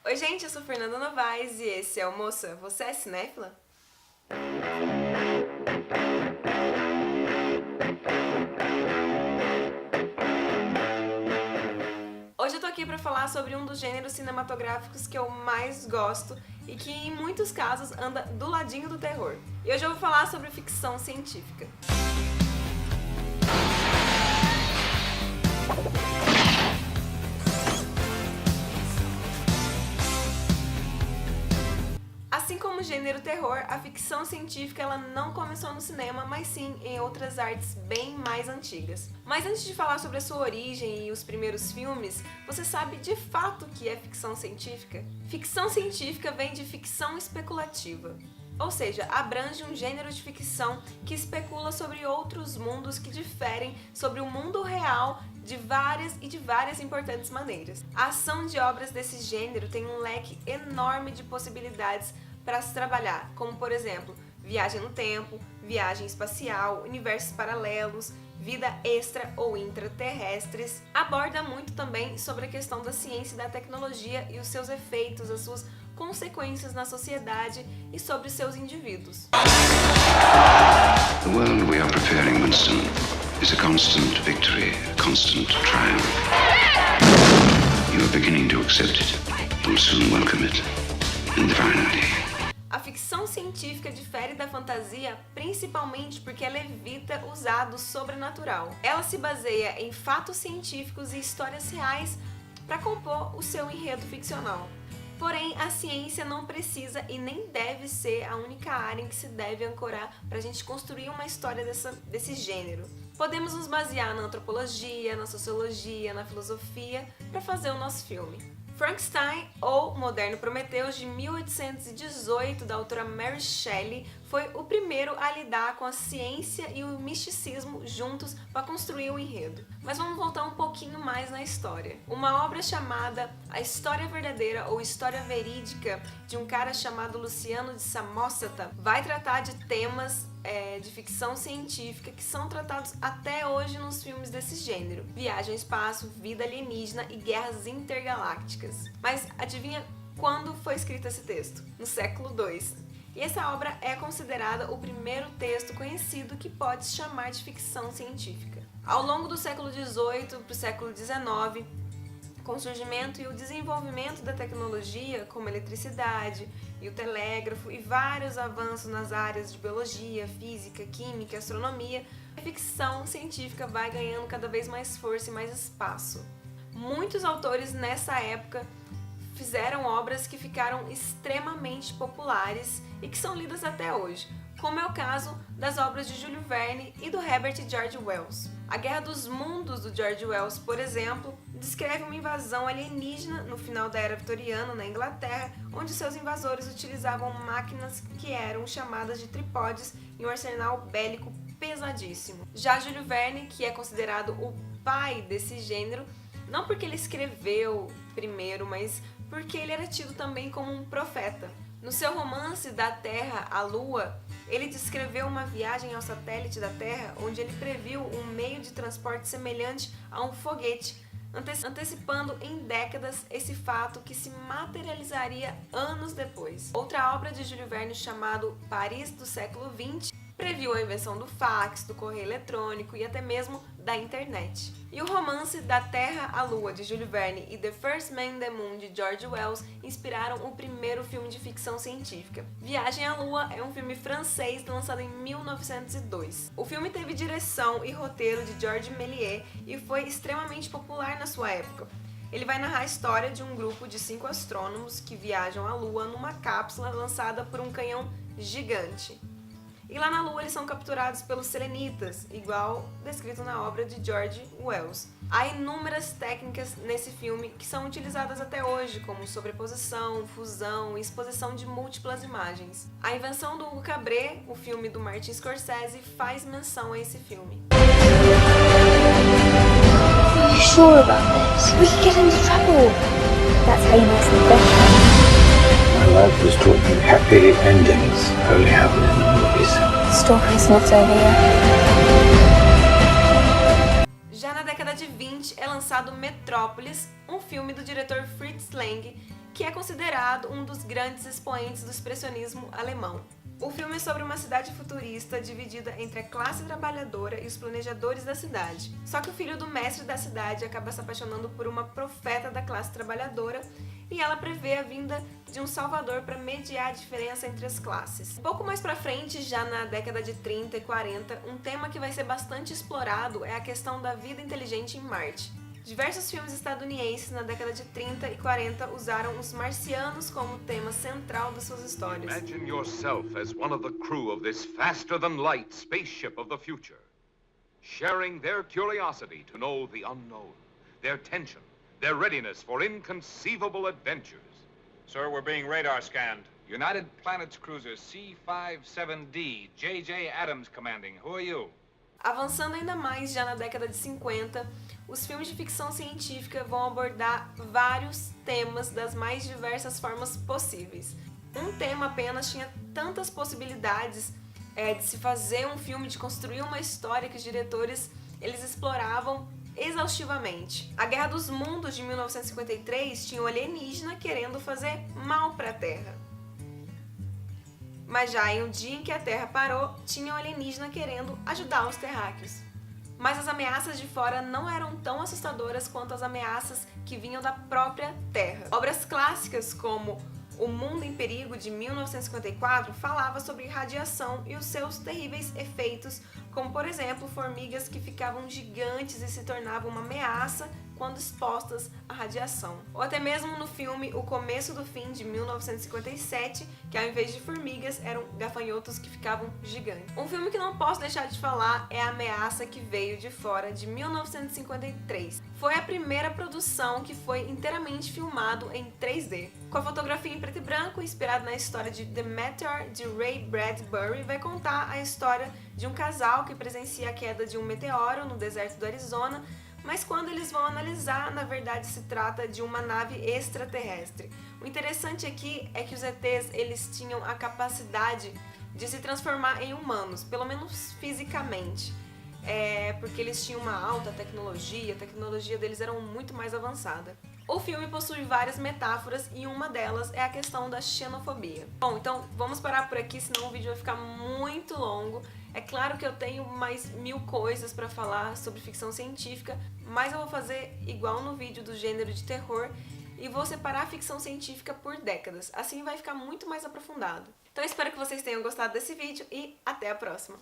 Oi gente, eu sou Fernanda Novaes e esse é o Moça, você é cinéfila? Hoje eu tô aqui pra falar sobre um dos gêneros cinematográficos que eu mais gosto e que em muitos casos anda do ladinho do terror. E hoje eu vou falar sobre ficção científica. Assim como o gênero terror, a ficção científica ela não começou no cinema, mas sim em outras artes bem mais antigas. Mas antes de falar sobre a sua origem e os primeiros filmes, você sabe de fato o que é ficção científica? Ficção científica vem de ficção especulativa. Ou seja, abrange um gênero de ficção que especula sobre outros mundos que diferem sobre o mundo real de várias importantes maneiras. A ação de obras desse gênero tem um leque enorme de possibilidades para se trabalhar, como por exemplo, viagem no tempo, viagem espacial, universos paralelos, vida extra ou intraterrestres. Aborda muito também sobre a questão da ciência e da tecnologia e os seus efeitos, as suas consequências na sociedade e sobre os seus indivíduos. The world we are preparing, Winston, is a constant victory, a constant triumph. You are beginning to accept it. You'll soon welcome it. And finally... A ficção científica difere da fantasia principalmente porque ela evita usar do sobrenatural. Ela se baseia em fatos científicos e histórias reais para compor o seu enredo ficcional. Porém, a ciência não precisa e nem deve ser a única área em que se deve ancorar para a gente construir uma história desse gênero. Podemos nos basear na antropologia, na sociologia, na filosofia para fazer o nosso filme. Frankenstein, ou Moderno Prometheus, de 1818, da autora Mary Shelley, foi o primeiro a lidar com a ciência e o misticismo juntos para construir o enredo. Mas vamos voltar um pouquinho mais na história. Uma obra chamada A História Verdadeira ou História Verídica, de um cara chamado Luciano de Samosata, vai tratar de temas de ficção científica que são tratados até hoje nos filmes desse gênero. Viagem ao espaço, vida alienígena e guerras intergalácticas. Mas adivinha quando foi escrito esse texto? No século II. E essa obra é considerada o primeiro texto conhecido que pode se chamar de ficção científica. Ao longo do século XVIII para o século XIX, com o surgimento e o desenvolvimento da tecnologia, como a eletricidade e o telégrafo e vários avanços nas áreas de biologia, física, química, astronomia, a ficção científica vai ganhando cada vez mais força e mais espaço. Muitos autores nessa época fizeram obras que ficaram extremamente populares e que são lidas até hoje, como é o caso das obras de Júlio Verne e do Herbert George Wells. A Guerra dos Mundos, do George Wells, por exemplo, descreve uma invasão alienígena no final da Era Vitoriana, na Inglaterra, onde seus invasores utilizavam máquinas que eram chamadas de trípodes e um arsenal bélico pesadíssimo. Já Júlio Verne, que é considerado o pai desse gênero, não porque ele escreveu primeiro, mas porque ele era tido também como um profeta. No seu romance Da Terra à Lua, ele descreveu uma viagem ao satélite da Terra onde ele previu um meio de transporte semelhante a um foguete, antecipando em décadas esse fato que se materializaria anos depois. Outra obra de Júlio Verne, chamado Paris do século XX, previu a invenção do fax, do correio eletrônico e até mesmo da internet. E o romance Da Terra à Lua, de Júlio Verne, e The First Man in the Moon, de George Wells, inspiraram o primeiro filme de ficção científica. Viagem à Lua é um filme francês lançado em 1902. O filme teve direção e roteiro de Georges Méliès e foi extremamente popular na sua época. Ele vai narrar a história de um grupo de 5 astrônomos que viajam à Lua numa cápsula lançada por um canhão gigante. E lá na Lua eles são capturados pelos selenitas, igual descrito na obra de George Wells. Há inúmeras técnicas nesse filme que são utilizadas até hoje, como sobreposição, fusão e exposição de múltiplas imagens. A Invenção do Hugo Cabret, o filme do Martin Scorsese, faz menção a esse filme. Are you sure about this? We could get into trouble. That's how you make some better. My life was taught me happy endings only happen in the movies. The story's not over yet. Já na década de 20 é lançado Metrópolis, um filme do diretor Fritz Lang, que é considerado um dos grandes expoentes do expressionismo alemão. O filme é sobre uma cidade futurista dividida entre a classe trabalhadora e os planejadores da cidade. Só que o filho do mestre da cidade acaba se apaixonando por uma profeta da classe trabalhadora e ela prevê a vinda de um salvador para mediar a diferença entre as classes. Um pouco mais pra frente, já na década de 30 e 40, um tema que vai ser bastante explorado é a questão da vida inteligente em Marte. Diversos filmes estadunidenses na década de 30 e 40 usaram os marcianos como tema central das suas histórias. Imagine yourself as one of the crew of this faster-than-light spaceship of the future, sharing their curiosity to know the unknown, their tension, their readiness for inconceivable adventures. Sir, we're being radar scanned. United Planets Cruiser C-57D, J.J. Adams commanding. Who are you? Avançando ainda mais já na década de 50, os filmes de ficção científica vão abordar vários temas das mais diversas formas possíveis. Um tema apenas tinha tantas possibilidades de se fazer um filme, de construir uma história que os diretores eles exploravam exaustivamente. A Guerra dos Mundos de 1953 tinha o alienígena querendo fazer mal para a Terra. Mas já em um dia em que a Terra parou, tinha o alienígena querendo ajudar os terráqueos. Mas as ameaças de fora não eram tão assustadoras quanto as ameaças que vinham da própria Terra. Obras clássicas como O Mundo em Perigo, de 1954, falava sobre radiação e os seus terríveis efeitos, como por exemplo, formigas que ficavam gigantes e se tornavam uma ameaça quando expostas à radiação. Ou até mesmo no filme O Começo do Fim, de 1957, que ao invés de formigas, eram gafanhotos que ficavam gigantes. Um filme que não posso deixar de falar é A Ameaça que Veio de Fora, de 1953. Foi a primeira produção que foi inteiramente filmado em 3D. Com a fotografia em preto e branco, inspirado na história de The Meteor, de Ray Bradbury, vai contar a história de um casal que presencia a queda de um meteoro no deserto do Arizona, mas quando eles vão analisar, na verdade se trata de uma nave extraterrestre. O interessante aqui é que os ETs eles tinham a capacidade de se transformar em humanos, pelo menos fisicamente. Porque eles tinham uma alta tecnologia, a tecnologia deles era muito mais avançada. O filme possui várias metáforas e uma delas é a questão da xenofobia. Bom, então vamos parar por aqui, senão o vídeo vai ficar muito longo. É claro que eu tenho mais 1000 coisas para falar sobre ficção científica, mas eu vou fazer igual no vídeo do gênero de terror e vou separar a ficção científica por décadas. Assim vai ficar muito mais aprofundado. Então espero que vocês tenham gostado desse vídeo e até a próxima!